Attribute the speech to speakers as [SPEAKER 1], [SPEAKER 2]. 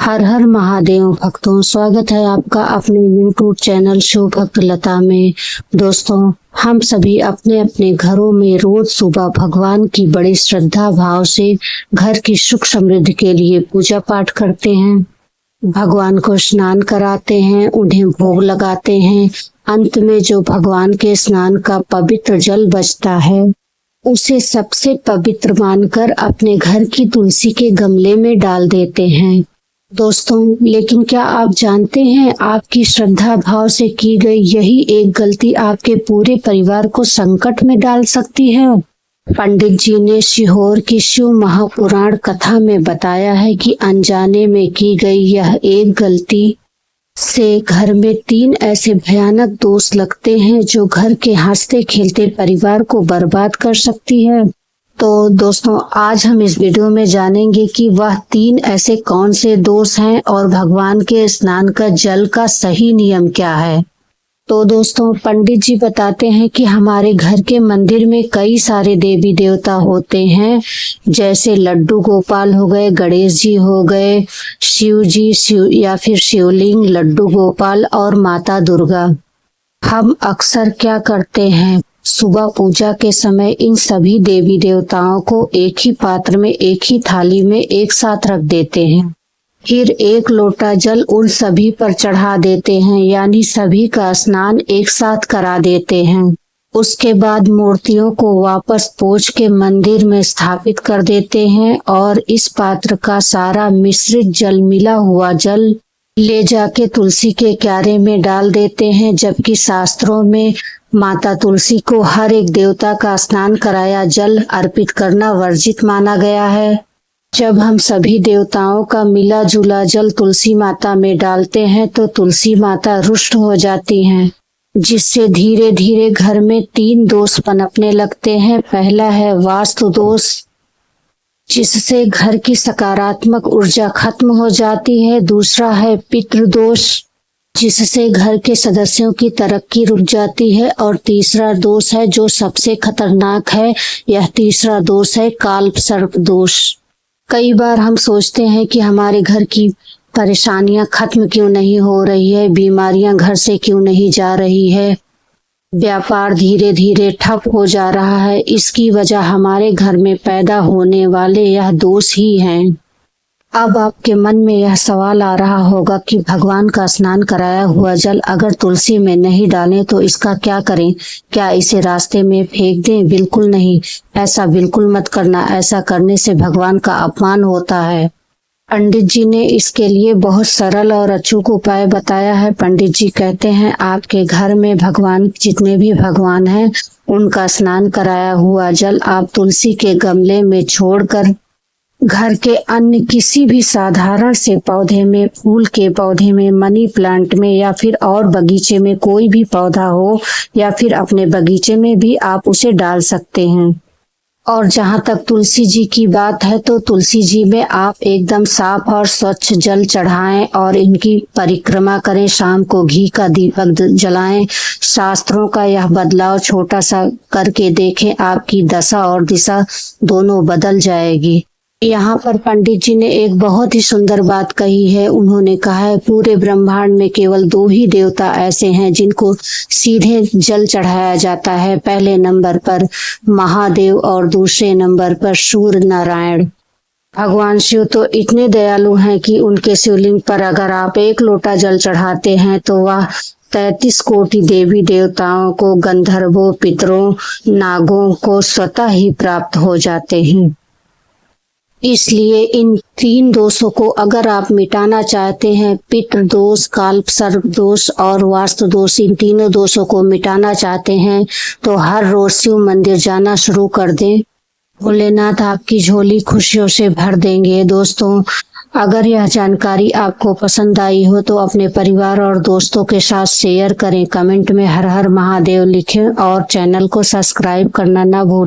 [SPEAKER 1] हर हर महादेव भक्तों, स्वागत है आपका अपने YouTube चैनल शिव भक्त लता में। दोस्तों, हम सभी अपने अपने घरों में रोज सुबह भगवान की बड़ी श्रद्धा भाव से घर की सुख समृद्धि के लिए पूजा पाठ करते हैं। भगवान को स्नान कराते हैं, उन्हें भोग लगाते हैं। अंत में जो भगवान के स्नान का पवित्र जल बचता है उसे सबसे पवित्र मानकर अपने घर की तुलसी के गमले में डाल देते हैं। दोस्तों, लेकिन क्या आप जानते हैं, आपकी श्रद्धा भाव से की गई यही एक गलती आपके पूरे परिवार को संकट में डाल सकती है। पंडित जी ने सीहोर की शिव महापुराण कथा में बताया है कि अनजाने में की गई यह एक गलती से घर में 3 ऐसे भयानक दोष लगते हैं जो घर के हंसते खेलते परिवार को बर्बाद कर सकती है। तो दोस्तों, आज हम इस वीडियो में जानेंगे कि वह 3 ऐसे कौन से दोष हैं और भगवान के स्नान का जल का सही नियम क्या है। तो दोस्तों, पंडित जी बताते हैं कि हमारे घर के मंदिर में कई सारे देवी देवता होते हैं, जैसे लड्डू गोपाल हो गए, गणेश जी हो गए, शिव जी या फिर शिवलिंग, लड्डू गोपाल और माता दुर्गा। हम अक्सर क्या करते हैं, सुबह पूजा के समय इन सभी देवी देवताओं को एक ही पात्र में, एक ही थाली में एक साथ रख देते हैं। फिर 1 लोटा जल उन सभी पर चढ़ा देते हैं, यानी सभी का स्नान एक साथ करा देते हैं। उसके बाद मूर्तियों को वापस पोंछ के मंदिर में स्थापित कर देते हैं और इस पात्र का सारा मिश्रित जल, मिला हुआ जल ले जाके तुलसी के क्यारे में डाल देते हैं। जबकि शास्त्रों में माता तुलसी को हर एक देवता का स्नान कराया जल अर्पित करना वर्जित माना गया है। जब हम सभी देवताओं का मिला जुला जल तुलसी माता में डालते हैं तो तुलसी माता रुष्ट हो जाती हैं, जिससे धीरे धीरे घर में 3 दोष पनपने लगते हैं। पहला है वास्तु दोष, जिससे घर की सकारात्मक ऊर्जा खत्म हो जाती है। दूसरा है पितृ दोष, जिससे घर के सदस्यों की तरक्की रुक जाती है। और तीसरा दोष है जो सबसे खतरनाक है, यह तीसरा दोष है काल्प सर्प दोष। कई बार हम सोचते हैं कि हमारे घर की परेशानियां खत्म क्यों नहीं हो रही है, बीमारियां घर से क्यों नहीं जा रही है, व्यापार धीरे धीरे ठप हो जा रहा है। इसकी वजह हमारे घर में पैदा होने वाले यह दोष ही हैं। अब आपके मन में यह सवाल आ रहा होगा कि भगवान का स्नान कराया हुआ जल अगर तुलसी में नहीं डालें तो इसका क्या करें? क्या इसे रास्ते में फेंक दें? बिल्कुल नहीं, ऐसा बिल्कुल मत करना। ऐसा करने से भगवान का अपमान होता है। पंडित जी ने इसके लिए बहुत सरल और अचूक उपाय बताया है। पंडित जी कहते हैं, आपके घर में भगवान, जितने भी भगवान हैं, उनका स्नान कराया हुआ जल आप तुलसी के गमले में छोड़कर घर के अन्य किसी भी साधारण से पौधे में, फूल के पौधे में, मनी प्लांट में या फिर और बगीचे में कोई भी पौधा हो या फिर अपने बगीचे में भी आप उसे डाल सकते हैं। और जहाँ तक तुलसी जी की बात है तो तुलसी जी में आप एकदम साफ और स्वच्छ जल चढ़ाएं और इनकी परिक्रमा करें। शाम को घी का दीपक जलाएं। शास्त्रों का यह बदलाव छोटा सा करके देखें, आपकी दशा और दिशा दोनों बदल जाएगी। यहाँ पर पंडित जी ने एक बहुत ही सुंदर बात कही है। उन्होंने कहा है, पूरे ब्रह्मांड में केवल 2 ही देवता ऐसे हैं जिनको सीधे जल चढ़ाया जाता है। पहले नंबर पर महादेव और दूसरे नंबर पर सूर्य नारायण। भगवान शिव तो इतने दयालु हैं कि उनके शिवलिंग पर अगर आप 1 लोटा जल चढ़ाते हैं तो वह 33 कोटि देवी देवताओं को, गंधर्वों, पितरों, नागों को स्वतः ही प्राप्त हो जाते हैं। इसलिए इन 3 दोषों को अगर आप मिटाना चाहते हैं, पितृ दोष, काल्प सर्प दोष और वास्तु दोष, इन तीनों दोषों को मिटाना चाहते हैं तो हर रोज शिव मंदिर जाना शुरू कर दें। भोलेनाथ आपकी झोली खुशियों से भर देंगे। दोस्तों, अगर यह जानकारी आपको पसंद आई हो तो अपने परिवार और दोस्तों के साथ शेयर करें। कमेंट में हर हर महादेव लिखें और चैनल को सब्सक्राइब करना ना भूलें।